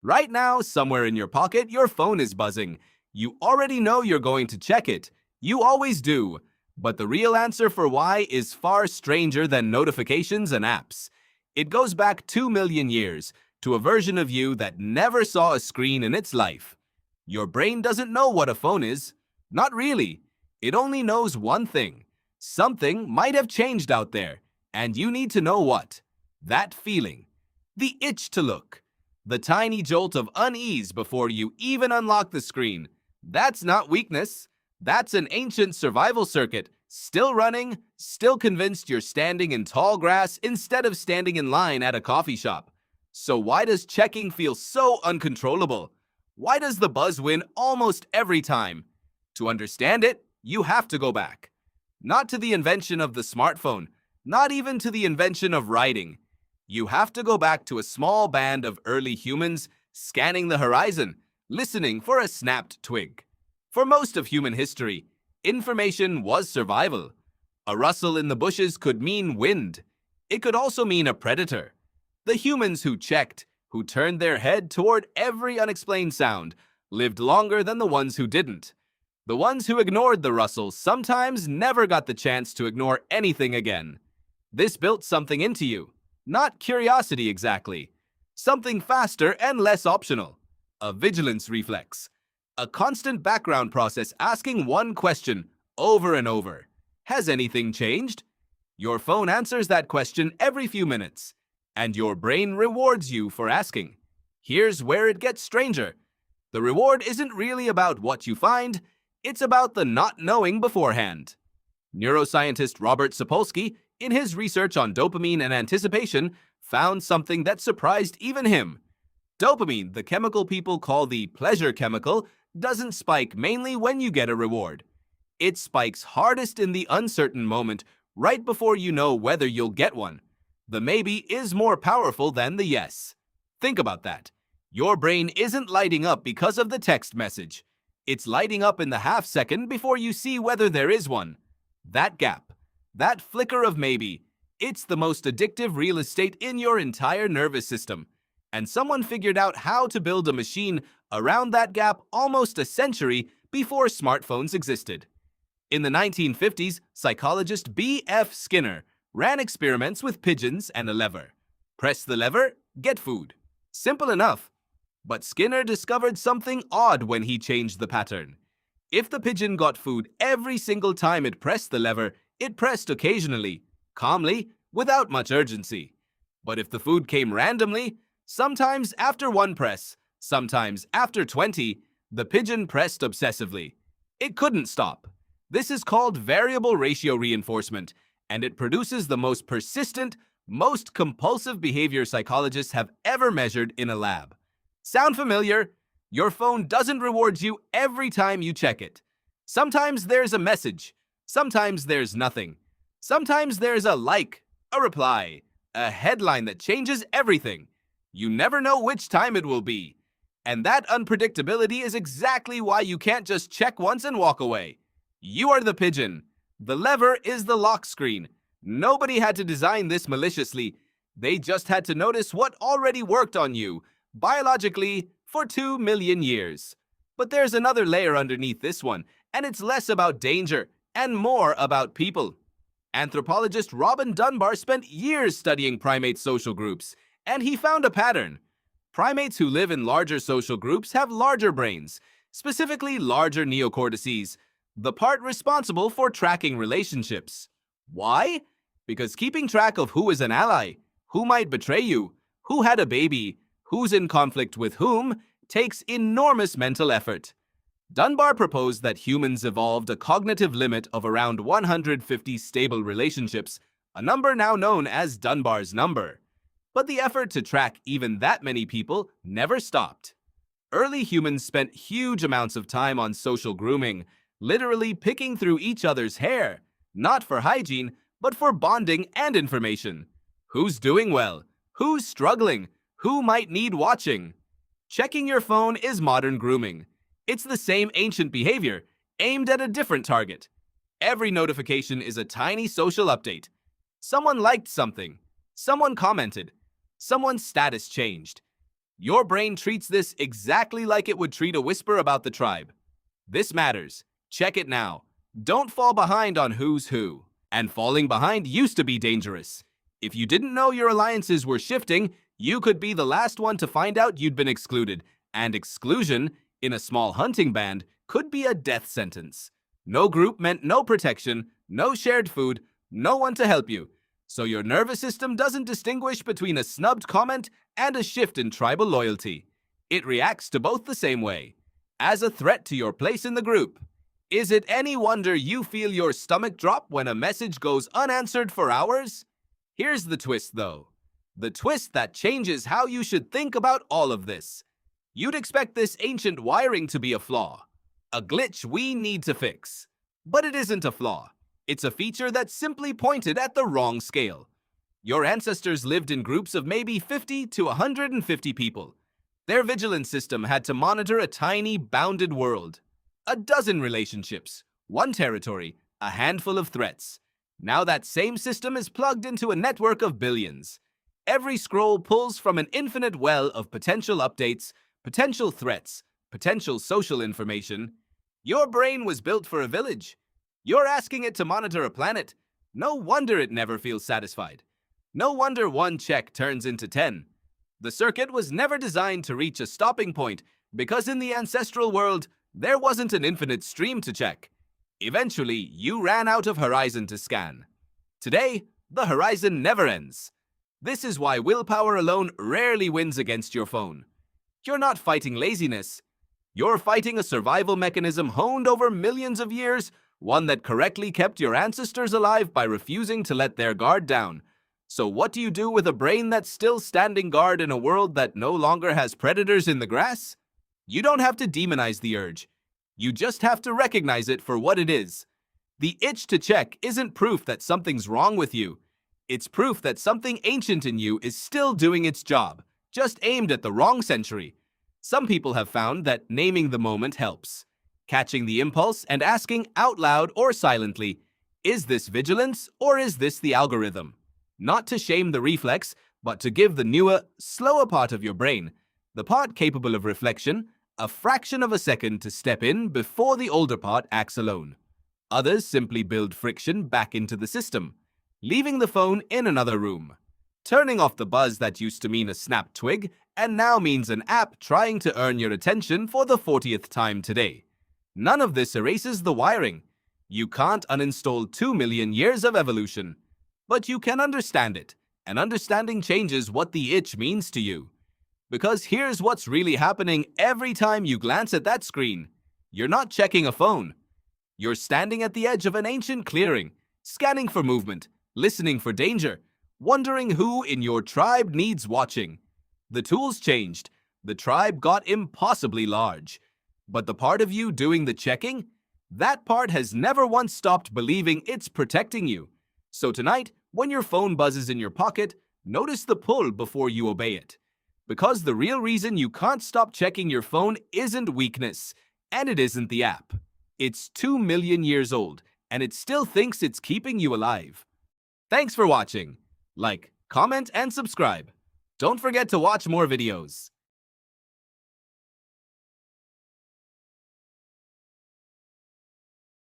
Right now, somewhere in your pocket, your phone is buzzing. You already know you're going to check it. You always do. But the real answer for why is far stranger than notifications and apps. It goes back 2 million years to a version of you that never saw a screen in its life. Your brain doesn't know what a phone is. Not really. It only knows one thing. Something might have changed out there, and you need to know what. That feeling. The itch to look. The tiny jolt of unease before you even unlock the screen. That's not weakness. That's an ancient survival circuit, still running, still convinced you're standing in tall grass instead of standing in line at a coffee shop. So why does checking feel so uncontrollable? Why does the buzz win almost every time? To understand it, you have to go back. Not to the invention of the smartphone, not even to the invention of writing. You have to go back to a small band of early humans scanning the horizon, listening for a snapped twig. For most of human history, information was survival. A rustle in the bushes could mean wind. It could also mean a predator. The humans who checked, who turned their head toward every unexplained sound, lived longer than the ones who didn't. The ones who ignored the rustle sometimes never got the chance to ignore anything again. This built something into you. Not curiosity exactly. Something faster and less optional. A vigilance reflex. A constant background process asking one question over and over. Has anything changed? Your phone answers that question every few minutes, and your brain rewards you for asking. Here's where it gets stranger. The reward isn't really about what you find, it's about the not knowing beforehand. Neuroscientist Robert Sapolsky, in his research on dopamine and anticipation, found something that surprised even him. Dopamine, the chemical people call the pleasure chemical, doesn't spike mainly when you get a reward. It spikes hardest in the uncertain moment, right before you know whether you'll get one. The maybe is more powerful than the yes. Think about that. Your brain isn't lighting up because of the text message. It's lighting up in the half second before you see whether there is one. That gap, that flicker of maybe, it's the most addictive real estate in your entire nervous system. And someone figured out how to build a machine around that gap almost a century before smartphones existed. In the 1950s, psychologist B.F. Skinner ran experiments with pigeons and a lever. Press the lever, get food. Simple enough. But Skinner discovered something odd when he changed the pattern. If the pigeon got food every single time it pressed the lever, it pressed occasionally, calmly, without much urgency. But if the food came randomly, sometimes after one press, sometimes after 20, the pigeon pressed obsessively. It couldn't stop. This is called variable ratio reinforcement, and it produces the most persistent, most compulsive behavior psychologists have ever measured in a lab. Sound familiar? Your phone doesn't reward you every time you check it. Sometimes there's a message. Sometimes there's nothing. Sometimes there's a like, a reply, a headline that changes everything. You never know which time it will be. And that unpredictability is exactly why you can't just check once and walk away. You are the pigeon. The lever is the lock screen. Nobody had to design this maliciously. They just had to notice what already worked on you, biologically, for 2 million years. But there's another layer underneath this one, and it's less about danger and more about people. Anthropologist Robin Dunbar spent years studying primate social groups, and he found a pattern. Primates who live in larger social groups have larger brains, specifically larger neocortices, the part responsible for tracking relationships. Why? Because keeping track of who is an ally, who might betray you, who had a baby, who's in conflict with whom, takes enormous mental effort. Dunbar proposed that humans evolved a cognitive limit of around 150 stable relationships, a number now known as Dunbar's number. But the effort to track even that many people never stopped. Early humans spent huge amounts of time on social grooming, literally picking through each other's hair, not for hygiene, but for bonding and information. Who's doing well? Who's struggling? Who might need watching? Checking your phone is modern grooming. It's the same ancient behavior, aimed at a different target. Every notification is a tiny social update. Someone liked something. Someone commented. Someone's status changed. Your brain treats this exactly like it would treat a whisper about the tribe. This matters. Check it now. Don't fall behind on who's who. And falling behind used to be dangerous. If you didn't know your alliances were shifting, you could be the last one to find out you'd been excluded. And exclusion, in a small hunting band, could be a death sentence. No group meant no protection, no shared food, no one to help you. So your nervous system doesn't distinguish between a snubbed comment and a shift in tribal loyalty. It reacts to both the same way, as a threat to your place in the group. Is it any wonder you feel your stomach drop when a message goes unanswered for hours? Here's the twist, though. The twist that changes how you should think about all of this. You'd expect this ancient wiring to be a flaw, a glitch we need to fix. But it isn't a flaw. It's a feature that simply pointed at the wrong scale. Your ancestors lived in groups of maybe 50 to 150 people. Their vigilance system had to monitor a tiny, bounded world. A dozen relationships, one territory, a handful of threats. Now that same system is plugged into a network of billions. Every scroll pulls from an infinite well of potential updates, potential threats, potential social information. Your brain was built for a village. You're asking it to monitor a planet. No wonder it never feels satisfied. No wonder one check turns into 10. The circuit was never designed to reach a stopping point because in the ancestral world, there wasn't an infinite stream to check. Eventually, you ran out of horizon to scan. Today, the horizon never ends. This is why willpower alone rarely wins against your phone. You're not fighting laziness. You're fighting a survival mechanism honed over millions of years, one that correctly kept your ancestors alive by refusing to let their guard down. So what do you do with a brain that's still standing guard in a world that no longer has predators in the grass? You don't have to demonize the urge. You just have to recognize it for what it is. The itch to check isn't proof that something's wrong with you. It's proof that something ancient in you is still doing its job, just aimed at the wrong century. Some people have found that naming the moment helps. Catching the impulse and asking out loud or silently, is this vigilance or is this the algorithm? Not to shame the reflex, but to give the newer, slower part of your brain, the part capable of reflection, a fraction of a second to step in before the older part acts alone. Others simply build friction back into the system, leaving the phone in another room. Turning off the buzz that used to mean a snapped twig and now means an app trying to earn your attention for the 40th time today. None of this erases the wiring. You can't uninstall 2 million years of evolution. But you can understand it, and understanding changes what the itch means to you. Because here's what's really happening every time you glance at that screen. You're not checking a phone. You're standing at the edge of an ancient clearing, scanning for movement, listening for danger, wondering who in your tribe needs watching. The tools changed. The tribe got impossibly large. But the part of you doing the checking, that part has never once stopped believing it's protecting you. So tonight, when your phone buzzes in your pocket, notice the pull before you obey it. Because the real reason you can't stop checking your phone isn't weakness, and it isn't the app. It's 2 million years old, and it still thinks it's keeping you alive. Thanks for watching. Like, comment, and subscribe. Don't forget to watch more videos.